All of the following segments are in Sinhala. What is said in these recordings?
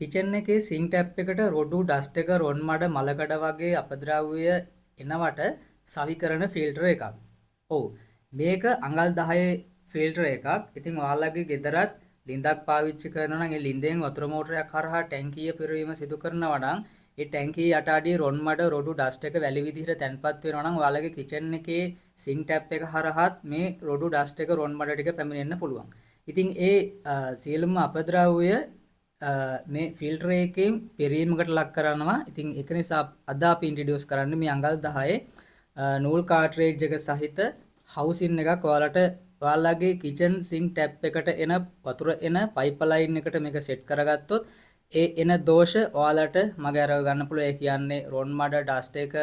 කිචන් එකේ සිංක් ටැප් එකට රොඩු ඩස්ට් එක රොන් මඩ මලකඩ වගේ අපද්‍රව්‍ය එනවට සවි කරන ෆිල්ටර් එකක්. ඔව්. මේක අඟල් 10 ෆිල්ටර් එකක්. ඉතින් ඔයාලගේ ගෙදරත් ලින්දක් පාවිච්චි කරනවා නම් ඒ ලින්දෙන් වතුර මෝටරයක් හරහා ටැංකිය පිරවීම සිදු කරනවා නම් ඒ ටැංකිය යට අඩිය රොන් මඩ රොඩු ඩස්ට් එක වැලි විදිහට තැන්පත් වෙනවා නම් ඔයාලගේ කිචන් එකේ සිංක් ටැප් එක හරහාත් මේ රොඩු ඩස්ට් එක රොන් මඩ ටික පැමිණෙන්න පුළුවන්. ඉතින් ඒ සියලුම අපද්‍රව්‍ය මේ ෆිල්ටර් එකෙන් පෙරීමකට ලක් කරනවා. ඉතින් ඒක නිසා අද අපි ඉන්ට්‍රොඩියුස් කරන්නේ මේ අඟල් 10 නූල් කාට්‍රේජ් එක සහිත හවුසින් එකක් ඔයාලට ඔයාලගේ කිචන් සිංක් ටැප් එකට එන වතුර එන පයිප්ලයින් එකට මේක සෙට් කරගත්තොත් ඒ එන දෝෂ ඔයාලට මග අරව ගන්න පුළුවන්. ඒ කියන්නේ රොන් මඩ ඩස්ට් එක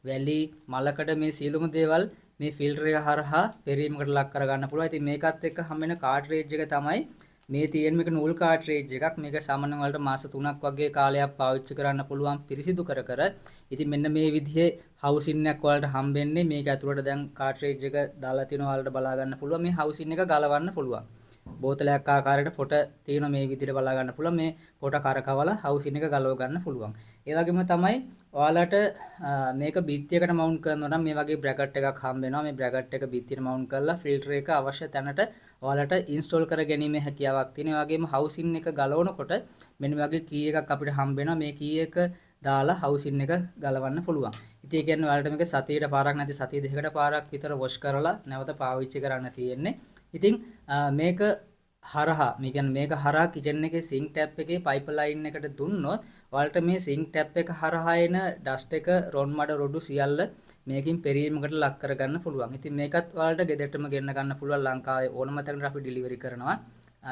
වැලි මලකඩ මේ සියලුම දේවල් මේ ෆිල්ටර් එක හරහා පෙරීමකට ලක් කරගන්න පුළුවන්. ඉතින් මේකත් එක්ක හැම වෙන කාට්‍රේජ් එක තමයි මේ තියෙන මේක නූල් කාට්‍රේජ් එකක්. මේක සාමාන්‍යයෙන් වලට මාස 3ක් වගේ කාලයක් පාවිච්චි කරන්න පුළුවන් පිරිසිදු කර කර. ඉතින් මෙන්න මේ විදිහේ හවුසින් එකක් වලට හම්බෙන්නේ. මේක ඇතුළට දැන් කාට්‍රේජ් එක දාලා තිනවා වලට බලා ගන්න පුළුවන්. මේ හවුසින් එක ගලවන්න පුළුවන්. බෝතලයක් ආකාරයට පොට තියෙන මේ විදිහට බලා ගන්න පුළුවන්. මේ පොට කරකවලා හවුසින් එක ගලව ගන්න පුළුවන්. ඒ වගේම තමයි ඔයාලට මේක බිත්තියකට මවුන්ට් කරනවා නම් මේ වගේ බ්‍රැකට් එකක් හම්බ වෙනවා. මේ බ්‍රැකට් එක බිත්තියට මවුන්ට් කරලා ෆිල්ටර් එක අවශ්‍ය තැනට ඔයාලට ඉන්ස්ටෝල් කර ගැනීමේ හැකියාවක් තියෙනවා. ඒ වගේම හවුසින් එක ගලවනකොට මෙන්න මේ වගේ කී එකක් අපිට හම්බ වෙනවා. මේ කී එක දාලා හවුසින් එක ගලවන්න පුළුවන්. ඉතින් ඒ කියන්නේ ඔයාලට මේක සතියේට පාරක් නැති සතිය දෙකකට පාරක් විතර වොෂ් කරලා නැවත පාවිච්චි කරන්න තියෙන්නේ. ඉතින් මේක හරහා මේ කියන්නේ මේක හරහා කිචන් එකේ සිංක් ටැප් එකේ පයිප්ලයින් එකට දුන්නොත් ඔයාලට මේ සිංක් ටැප් එක හරහා එන ඩස්ට් එක රොන් මඩ රොඩු සියල්ල මේකෙන් පෙරීමකට ලක් කරගන්න පුළුවන්. ඉතින් මේකත් ඔයාලට ගෙදරටම ගෙන්න ගන්න පුළුවන්. ලංකාවේ ඕනම තැනකට අපි ඩෙලිවරි කරනවා.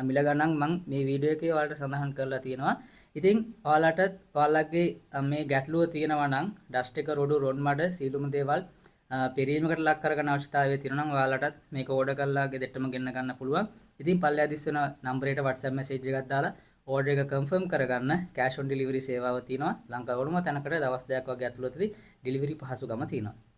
මිල ගණන් මම මේ වීඩියෝ එකේ ඔයාලට සඳහන් කරලා තියෙනවා. ඉතින් ඔයාලට ඔයාලගේ මේ ගැටලුව තියෙනවා නම් ඩස්ට් එක රොඩු රොන් මඩ සියලුම දේවල් පෙරීමකට ලක් කරගන්න අවශ්‍යතාවය තියෙනවා නම් ඔයාලටත් මේක ඕඩර් කරලා ගෙදරටම ගෙන්න ගන්න පුළුවන්. ඉතින් පල්ලෙහා දිස් වෙන නම්බරයට WhatsApp message එකක් දාලා ඕඩර් එක කන්ෆර්ම් කරගන්න cash on delivery සේවාව තියෙනවා. ලංකාවේ ඕනම තැනකට දවස් 2ක් වගේ ඇතුළතදී ඩෙලිවරි පහසුකම තියෙනවා.